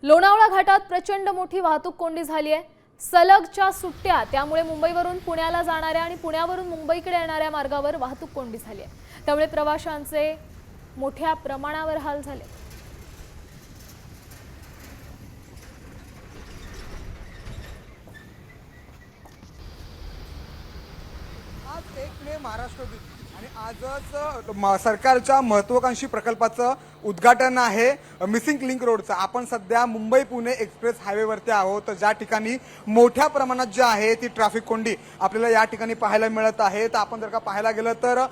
लोणावळा घाटात प्रचंड मोठी वाहतूक कोंडी झाली आहे। सलगच्या सुट्ट्या त्यामुळे मुंबईवरून पुण्याला जाणाऱ्या आणि पुण्यावरून मुंबईकडे येणाऱ्या मार्गावर वाहतूक कोंडी झाली आहे। त्यामुळे प्रवाशांचे मोठ्या प्रमाणावर हाल झाले। आज 1 मे महाराष्ट्र दिन आणि आजच सरकारच्या महत्त्वाकांक्षी प्रकल्पाचं उद्घाटन आहे मिसिंग लिंक रोडचं। आपण सध्या मुंबई पुणे एक्सप्रेस हायवेवरती आहोत, ज्या ठिकाणी मोठ्या प्रमाणात जी आहे ती ट्रॅफिक कोंडी आपल्याला या ठिकाणी पाहायला मिळत आहे। तर आपण जर का पाहायला गेलं तर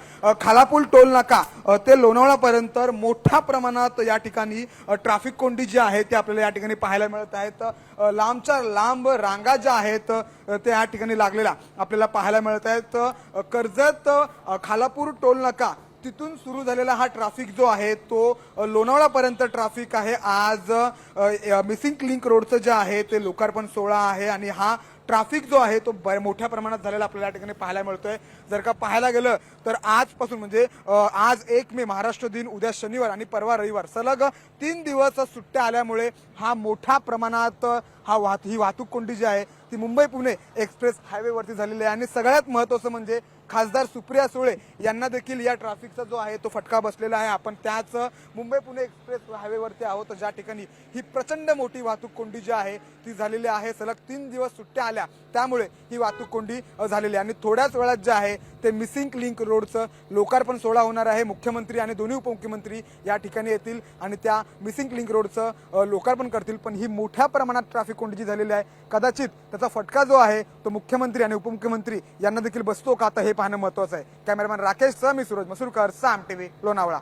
खालापूल टोल नाका ते लोणावळापर्यंत मोठ्या प्रमाणात या ठिकाणी ट्रॅफिक कोंडी जी आहे ती आपल्याला या ठिकाणी पाहायला मिळत आहेत। लांबच्या लांब रांगा ज्या आहेत ते या ठिकाणी लागलेल्या आपल्याला पाहायला मिळत आहेत। कर्जत खालापूर टोल नाका तिथून सुरू झालेला हा ट्रॅफिक जो आहे तो लोणावळापर्यंत ट्रॅफिक आहे। आज मिसिंग लिंक रोडचं जे आहे ते लोकार्पण सोहळा आहे आणि हा ट्रॅफिक जो आहे तो मोठ्या प्रमाणात झालेला आपल्याला या ठिकाणी पाहायला मिळतोय। जर का पाहायला गेलं तर आजपासून म्हणजे आज 1 मे महाराष्ट्र दिन, उद्या शनिवार आणि परवा रविवार सलग 3 दिवस सुट्ट्या आल्यामुळे हा मोठ्या प्रमाणात ही वाहतूक कोंडी जी आहे ती मुंबई पुणे एक्सप्रेस हायवेवरती झालेली आहे। आणि सगळ्यात महत्त्वाचं म्हणजे खासदार सुप्रिया सुळे यांना देखील या ट्रॅफिकचा जो आहे तो फटका बसलेला आहे। आपण त्याच मुंबई पुणे एक्सप्रेस हायवेवरती आहोत, ज्या ठिकाणी ही प्रचंड मोठी वाहतूक कोंडी जी आहे ती झालेली आहे। सलग 3 दिवस सुट्ट्या आल्या त्यामुळे ही वाहतूक कोंडी झालेली आहे। आणि थोड्याच वेळात जे आहे ते मिसिंग लिंक रोडचं लोकार्पण सोहळा होणार आहे। मुख्यमंत्री आणि दोन्ही उपमुख्यमंत्री या ठिकाणी येतील आणि त्या मिसिंग लिंक रोडचं लोकार्पण करतील। पण ही मोठ्या प्रमाणात ट्रॅफिक कोंडी जी झालेली आहे, कदाचित त्याचा फटका जो आहे तो मुख्यमंत्री आणि उपमुख्यमंत्री यांना देखील बसतो का, आता हे पाहणं महत्त्वाचं आहे। कॅमेरामॅन राकेश सह मी सूरज मसूरकर, साम टीव्ही, लोणावळा।